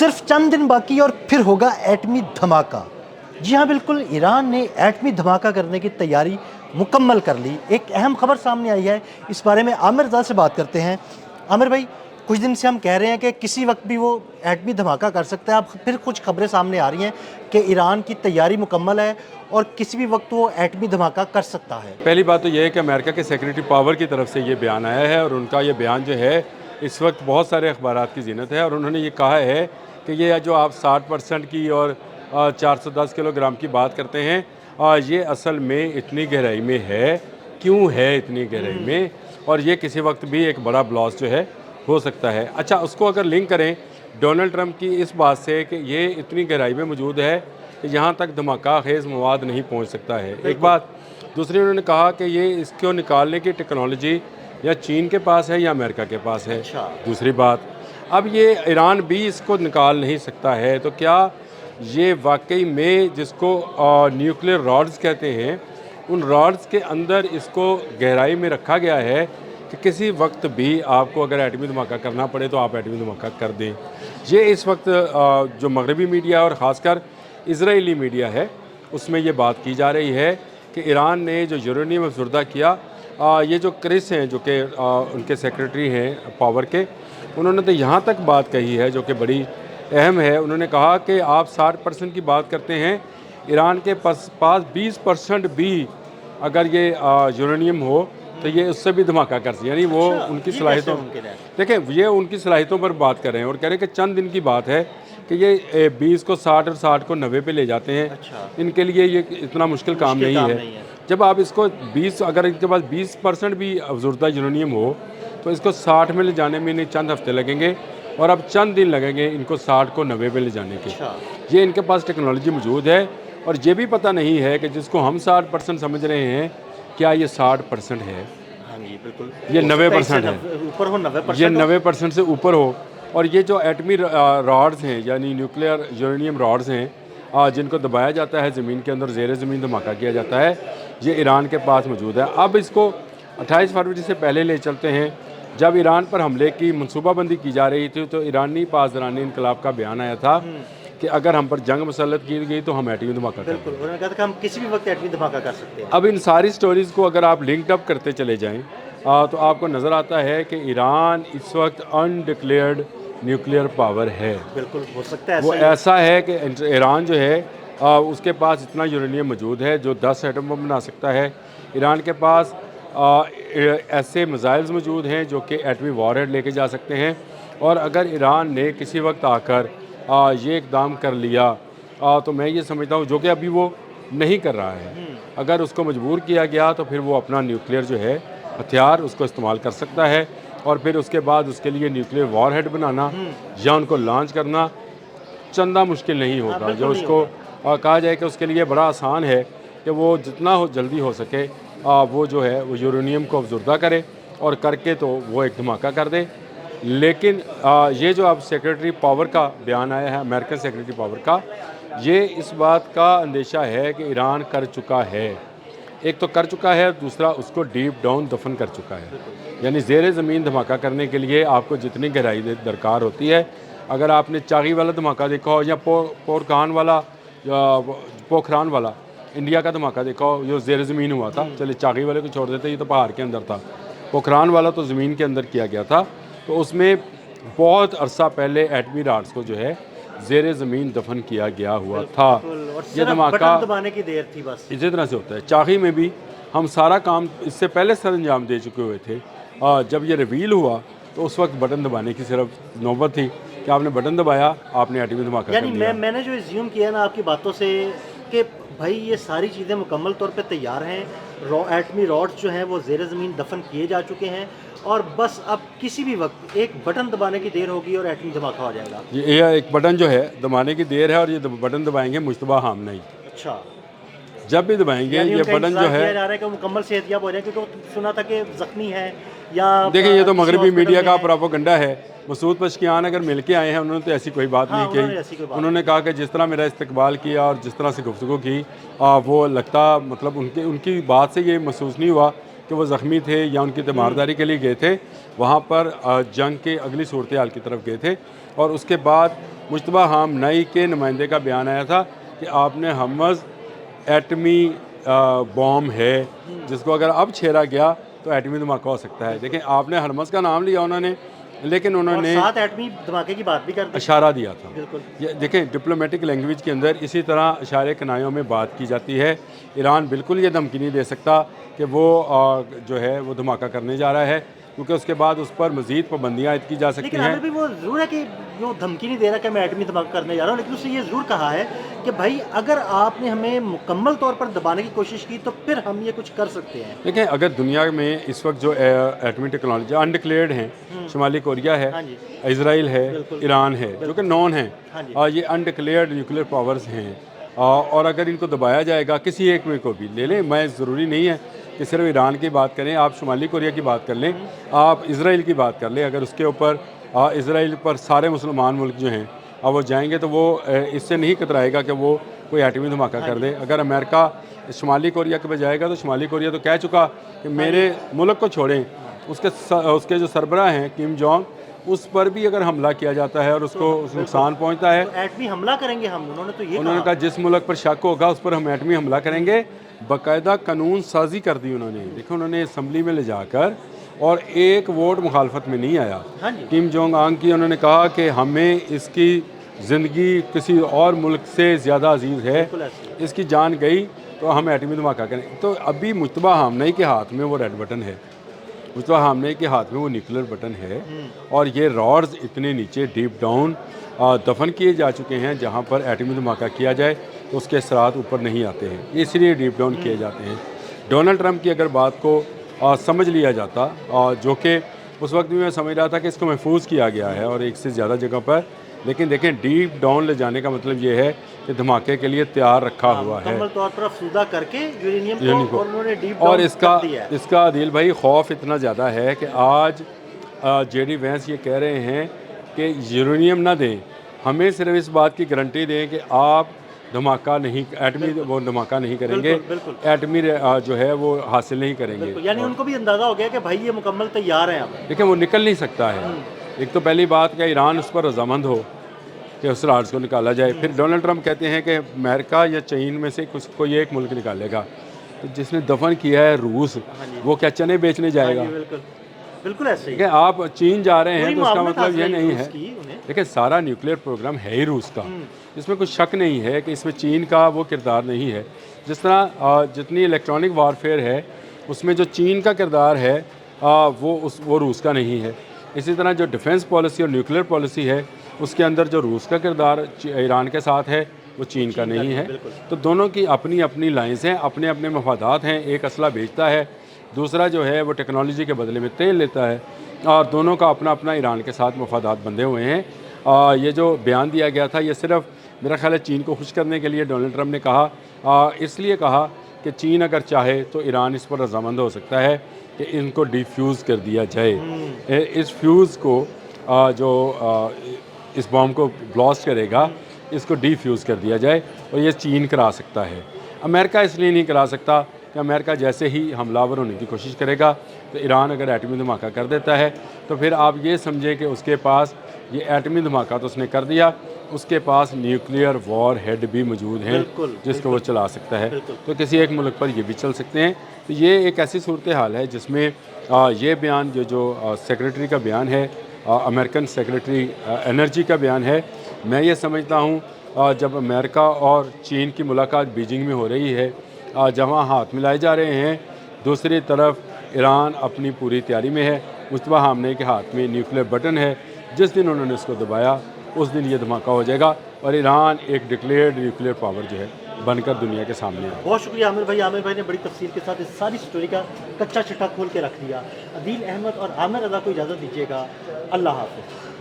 صرف چند دن باقی اور پھر ہوگا ایٹمی دھماکہ۔ جی ہاں بالکل، ایران نے ایٹمی دھماکہ کرنے کی تیاری مکمل کر لی۔ ایک اہم خبر سامنے آئی ہے، اس بارے میں عامر رضا سے بات کرتے ہیں۔ عامر بھائی، کچھ دن سے ہم کہہ رہے ہیں کہ کسی وقت بھی وہ ایٹمی دھماکہ کر سکتا ہے، اب پھر کچھ خبریں سامنے آ رہی ہیں کہ ایران کی تیاری مکمل ہے اور کسی بھی وقت وہ ایٹمی دھماکہ کر سکتا ہے۔ پہلی بات تو یہ ہے کہ امریکہ کے سیکرٹری پاور کی طرف سے یہ بیان آیا ہے، اور ان کا یہ بیان جو ہے اس وقت بہت سارے اخبارات کی زینت ہے، اور انہوں نے یہ کہا ہے کہ یہ جو آپ 60% کی اور 410 کلو گرام کی بات کرتے ہیں، یہ اصل میں اتنی گہرائی میں ہے، کیوں ہے اتنی گہرائی میں، اور یہ کسی وقت بھی ایک بڑا بلاس جو ہے ہو سکتا ہے۔ اچھا، اس کو اگر لنک کریں ڈونلڈ ٹرمپ کی اس بات سے کہ یہ اتنی گہرائی میں موجود ہے کہ یہاں تک دھماکہ خیز مواد نہیں پہنچ سکتا ہے، ایک بات۔ دوسری، انہوں نے کہا کہ یہ اس کو نکالنے کی ٹیکنالوجی یا چین کے پاس ہے یا امریکہ کے پاس ہے، دوسری بات۔ اب یہ ایران بھی اس کو نکال نہیں سکتا ہے، تو کیا یہ واقعی میں جس کو نیوکلیر راڈز کہتے ہیں، ان راڈز کے اندر اس کو گہرائی میں رکھا گیا ہے کہ کسی وقت بھی آپ کو اگر ایٹمی دھماکہ کرنا پڑے تو آپ ایٹمی دھماکہ کر دیں؟ یہ اس وقت جو مغربی میڈیا اور خاص کر اسرائیلی میڈیا ہے اس میں یہ بات کی جا رہی ہے کہ ایران نے جو یورینیم افزودہ کیا، یہ جو کرس ہیں جو کہ ان کے سیکرٹری ہیں پاور کے، انہوں نے تو یہاں تک بات کہی ہے جو کہ بڑی اہم ہے۔ انہوں نے کہا کہ آپ 60% کی بات کرتے ہیں، ایران کے پاس 20% بھی اگر یہ یورینیم ہو تو یہ اس سے بھی دھماکہ کر سکتے، یعنی وہ ان کی صلاحیتوں، دیکھیں یہ ان کی صلاحیتوں پر بات کر رہے ہیں، اور کہہ رہے ہیں کہ چند دن کی بات ہے کہ یہ 20 کو 60 اور 60 کو 90 پہ لے جاتے ہیں، ان کے لیے یہ اتنا مشکل کام نہیں ہے۔ جب آپ اس کو 20، اگر ان کے پاس 20% بھی افزودہ یورینیم ہو تو اس کو 60 میں لے جانے میں انہیں چند ہفتے لگیں گے، اور اب چند دن لگیں گے ان کو 60 کو 90 پہ لے جانے کے۔ یہ ان کے پاس ٹیکنالوجی موجود ہے، اور یہ بھی پتہ نہیں ہے کہ جس کو ہم 60% سمجھ رہے ہیں کیا یہ 60% ہے، یہ 90% ہے، یہ 90% سے اوپر ہو۔ اور یہ جو ایٹمی راڈز ہیں یعنی نیوکلیر یورینیم راڈز ہیں جن کو دبایا جاتا ہے زمین کے اندر، زیر زمین دھماکہ کیا جاتا ہے، یہ ایران کے پاس موجود ہے۔ اب اس کو 28 فروری سے پہلے لے چلتے ہیں، جب ایران پر حملے کی منصوبہ بندی کی جا رہی تھی تو ایرانی پاسداران انقلاب کا بیان آیا تھا کہ اگر ہم پر جنگ مسلط کی گئی تو ہم ایٹمی دھماکہ کریں گے۔ انہوں نے کہا تھا کہ ہم کسی بھی وقت ایٹمی دھماکہ کر سکتے ہیں۔ اب ان ساری سٹوریز کو اگر آپ لنکڈ اپ کرتے چلے جائیں تو آپ کو نظر آتا ہے کہ ایران اس وقت انڈکلیئرڈ نیوکلیئر پاور ہے۔ بالکل ہو سکتا ہے، وہ ایسا ہے کہ ایران جو ہے اس کے پاس اتنا یورینیم موجود ہے جو 10 ایٹم بم بنا سکتا ہے۔ ایران کے پاس ایسے میزائلز موجود ہیں جو کہ ایٹمی وار ہیڈ لے کے جا سکتے ہیں، اور اگر ایران نے کسی وقت آ کر یہ اقدام کر لیا تو میں یہ سمجھتا ہوں، جو کہ ابھی وہ نہیں کر رہا ہے، اگر اس کو مجبور کیا گیا تو پھر وہ اپنا نیوکلیئر جو ہے ہتھیار اس کو استعمال کر سکتا ہے، اور پھر اس کے بعد اس کے لیے نیوکلیئر وار ہیڈ بنانا یا ان کو لانچ کرنا چندہ مشکل نہیں ہوگا۔ جو اس کو کہا جائے کہ اس کے لیے بڑا آسان ہے کہ وہ جتنا جلدی ہو سکے وہ جو ہے وہ یورینیم کو افزودہ کرے، اور کر کے تو وہ ایک دھماکہ کر دے۔ لیکن یہ جو اب سیکرٹری پاور کا بیان آیا ہے، امریکن سیکرٹری پاور کا، یہ اس بات کا اندیشہ ہے کہ ایران کر چکا ہے، ایک تو کر چکا ہے، دوسرا اس کو ڈیپ ڈاؤن دفن کر چکا ہے۔ یعنی زیر زمین دھماکہ کرنے کے لیے آپ کو جتنی گہرائی درکار ہوتی ہے، اگر آپ نے چاغی والا دھماکہ دیکھا ہو یا پوکھران والا انڈیا کا دھماکہ دیکھا ہو جو زیر زمین ہوا تھا، چلے چاغی والے کو چھوڑ دیتے، یہ تو پہاڑ کے اندر تھا، پوکھران والا تو زمین کے اندر کیا گیا تھا، تو اس میں بہت عرصہ پہلے ایٹمی راڈز کو جو ہے زیر زمین دفن کیا گیا ہوا تھا۔ یہ دھماکہ دبانے کی دیر تھی بس، اسی طرح سے ہوتا ہے۔ چاغی میں بھی ہم سارا کام اس سے پہلے سر انجام دے چکے ہوئے تھے، جب یہ ریویل ہوا تو اس وقت بٹن دبانے کی صرف نوبت تھی کہ آپ نے بٹن دبایا، آپ نے ایٹمی دھماکہ کر دیا۔ یعنی میں نے جو ایزیوم کیا نا آپ کی باتوں سے کہ بھائی یہ ساری چیزیں مکمل طور پہ تیار ہیں، ایٹمی راڈز جو ہیں وہ زیر زمین دفن کیے جا چکے ہیں، اور بس اب کسی بھی وقت ایک بٹن دبانے کی دیر ہوگی اور ایٹمی دھماکہ ہو جائے گا۔ یہ ایک بٹن جو ہے دبانے کی دیر ہے، اور یہ بٹن دبائیں گے مشتبہ حاملہ ہی۔ اچھا، جب بھی دبائیں گے یہ بٹن جو ہے، کیا جا رہا ہے کہ مکمل صحت یاب ہو جائے، کیونکہ سنا تھا کہ زخمی ہے یا دیکھیں یہ تو مغربی میڈیا کا پروپیگنڈا ہے۔ مسعود پشکیان اگر مل کے آئے ہیں، انہوں نے تو ایسی کوئی بات نہیں کہی، انہوں نے کہا کہ جس طرح میرا استقبال کیا اور جس طرح سے گفتگو کی وہ لگتا، مطلب ان کی بات سے یہ محسوس نہیں ہوا کہ وہ زخمی تھے یا ان کی تیمارداری کے لیے گئے تھے، وہاں پر جنگ کے اگلی صورتحال کی طرف گئے تھے۔ اور اس کے بعد مجتبیٰ خامنئی کے نمائندے کا بیان آیا تھا کہ آپ نے ہرمز ایٹمی بوم ہے جس کو اگر اب چھیڑا گیا تو ایٹمی دھماکہ ہو سکتا ہے. دیکھیں آپ نے ہرمز کا نام لیا انہوں نے، لیکن انہوں نے ساتھ ایٹمی دھماکے کی بات بھی کر دی. اشارہ دیا تھا. بالکل. یہ دیکھیں ڈپلومیٹک لینگویج کے اندر اسی طرح اشارے کنایوں میں بات کی جاتی ہے. ایران بالکل یہ دھمکی نہیں دے سکتا کہ وہ جو ہے وہ دھماکہ کرنے جا رہا ہے، کیونکہ اس کے بعد اس پر مزید پابندیاں عائد کی جا سکتی لیکن ہیں. عامر بھائی وہ ضرور ہے کہ وہ دھمکی نہیں دے رہا کہ میں ایٹمی دھماکہ کرنے جا رہا ہوں، لیکن اس نے یہ ضرور کہا ہے کہ بھائی اگر آپ نے ہمیں مکمل طور پر دبانے کی کوشش کی تو پھر ہم یہ کچھ کر سکتے ہیں. دیکھیں اگر دنیا میں اس وقت جو ایٹمی ٹیکنالوجی انڈکلیئرڈ ہیں، شمالی کوریا ہے، ہاں جی. اسرائیل ہے، بالکل. ایران ہے، جو کہ نون ہیں، ہاں جی. یہ انڈکلیئرڈ نیوکلیئر پاورز ہیں، اور اگر ان کو دبایا جائے گا کسی ایک میں کو بھی لے لیں، میں ضروری نہیں ہے کہ صرف ایران کی بات کریں، آپ شمالی کوریا کی بات کر لیں، آپ اسرائیل کی بات کر لیں، اگر اس کے اوپر اسرائیل پر سارے مسلمان ملک جو ہیں وہ جائیں گے تو وہ اس سے نہیں کترائے گا کہ وہ کوئی ایٹمی دھماکہ کر دے. اگر امریکہ شمالی کوریا کے پہ جائے گا تو شمالی کوریا تو کہہ چکا کہ میرے ملک کو چھوڑیں. اس کے جو سربراہ ہیں کم جونگ، اس پر بھی اگر حملہ کیا جاتا ہے اور اس کو نقصان پہنچتا ہے، تو ایٹمی حملہ کریں گے ہم، انہوں نے تو یہ انہوں نے کہا جس ملک پر شک ہوگا اس پر ہم ایٹمی حملہ کریں گے. باقاعدہ قانون سازی کر دی انہوں نے. دیکھو انہوں نے اسمبلی میں لے جا کر، اور ایک ووٹ مخالفت میں نہیں آیا. ہاں جی. کم جونگ آنگ کی انہوں نے کہا کہ ہمیں اس کی زندگی کسی اور ملک سے زیادہ عزیز ہے، بالکل ایسے. اس کی جان گئی تو ہم ایٹمی دھماکہ کریں. تو ابھی مجتبیٰ خامنئی کے ہاتھ میں وہ ریڈ بٹن ہے، مجتبیٰ خامنئی کے ہاتھ میں وہ نیوکلیر بٹن ہے، اور یہ راڈز اتنے نیچے ڈیپ ڈاؤن دفن کیے جا چکے ہیں جہاں پر ایٹمی دھماکہ کیا جائے تو اس کے اثرات اوپر نہیں آتے ہیں، اس لیے ڈیپ ڈاؤن کیے جاتے ہیں. ڈونلڈ ٹرمپ کی اگر بات کو سمجھ لیا جاتا، جو کہ اس وقت بھی میں سمجھ رہا تھا کہ اس کو محفوظ کیا گیا ہے اور ایک سے زیادہ جگہ پر، لیکن دیکھیں ڈیپ ڈاؤن لے جانے کا مطلب یہ ہے کہ دھماکے کے لیے تیار رکھا ہوا ہے مکمل طور پر افزودہ کر کے یورینیم کو، اور انہوں نے ڈیپ اور ڈاؤن کر دیا ہے. اس کا عادل بھائی خوف اتنا زیادہ ہے کہ آج جے ڈی وینس یہ کہہ رہے ہیں کہ یورینیم نہ دیں، ہمیں صرف اس بات کی گارنٹی دیں کہ آپ دھماکہ نہیں، ایٹمی وہ دھماکہ نہیں کریں گے، بالکل. ایٹمی جو ہے وہ حاصل نہیں کریں گے. یعنی ان کو بھی اندازہ ہو گیا کہ بھائی یہ مکمل تیار ہیں اب. لیکن وہ نکل نہیں سکتا ہے. ایک تو پہلی بات کہ ایران اس پر رضامند ہو کہ اس راز کو نکالا جائے. پھر ڈونلڈ ٹرمپ کہتے ہیں کہ امریکہ یا چین میں سے کوئی ایک ملک نکالے گا. تو جس نے دفن کیا ہے روس، وہ کیا چنے بیچنے جائے گا؟ بالکل ایسے ہی. کہ آپ چین جا رہے ہیں تو اس کا مطلب یہ نہیں ہے. انہیں دیکھیں سارا نیوکلیئر پروگرام ہے ہی روس کا، اس میں کچھ شک نہیں ہے کہ اس میں چین کا وہ کردار نہیں ہے. جس طرح جتنی الیکٹرانک وارفیئر ہے اس میں جو چین کا کردار ہے وہ روس کا نہیں ہے. اسی طرح جو ڈیفنس پالیسی اور نیوکلیئر پالیسی ہے اس کے اندر جو روس کا کردار ایران کے ساتھ ہے وہ چین کا نہیں ہے. تو دونوں کی اپنی اپنی لائنز ہیں، اپنے اپنے مفادات ہیں. ایک اسلحہ بیچتا ہے، دوسرا جو ہے وہ ٹیکنالوجی کے بدلے میں تیل لیتا ہے، اور دونوں کا اپنا اپنا ایران کے ساتھ مفادات بندھے ہوئے ہیں. یہ جو بیان دیا گیا تھا یہ صرف میرا خیال ہے چین کو خوش کرنے کے لیے ڈونلڈ ٹرمپ نے کہا، اس لیے کہا کہ چین اگر چاہے تو ایران اس پر رضامند ہو سکتا ہے کہ ان کو ڈیفیوز کر دیا جائے. اس فیوز کو جو اس بام کو بلاسٹ کرے گا اس کو ڈیفیوز کر دیا جائے، اور یہ چین کرا سکتا ہے. امریکہ اس لیے نہیں کرا سکتا کہ امریکہ جیسے ہی حملہ آور ہونے کی کوشش کرے گا تو ایران اگر ایٹمی دھماکہ کر دیتا ہے تو پھر آپ یہ سمجھیں کہ اس کے پاس یہ ایٹمی دھماکہ تو اس نے کر دیا، اس کے پاس نیوکلیئر وار ہیڈ بھی موجود ہیں جس کو وہ چلا سکتا ہے. تو کسی ایک ملک پر یہ بھی چل سکتے ہیں. تو یہ ایک ایسی صورتحال ہے جس میں یہ بیان جو سیکریٹری کا بیان ہے، امریکن سیکریٹری انرجی کا بیان ہے، میں یہ سمجھتا ہوں جب امریکہ اور چین کی ملاقات بیجنگ میں ہو رہی ہے، جہاں ہاتھ ملائے جا رہے ہیں، دوسری طرف ایران اپنی پوری تیاری میں ہے. مجتبیٰ خامنئی کے ہاتھ میں نیوکلیئر بٹن ہے، جس دن انہوں نے اس کو دبایا اس دن یہ دھماکہ ہو جائے گا اور ایران ایک ڈکلیئرڈ نیوکلیئر پاور جو ہے بن کر دنیا کے سامنے ہے. بہت شکریہ عامر بھائی. عامر بھائی نے بڑی تفصیل کے ساتھ اس ساری سٹوری کا کچا چٹا کھول کے رکھ دیا. عدیل احمد اور عامر رضا کو اجازت دیجیے گا. اللہ حافظ.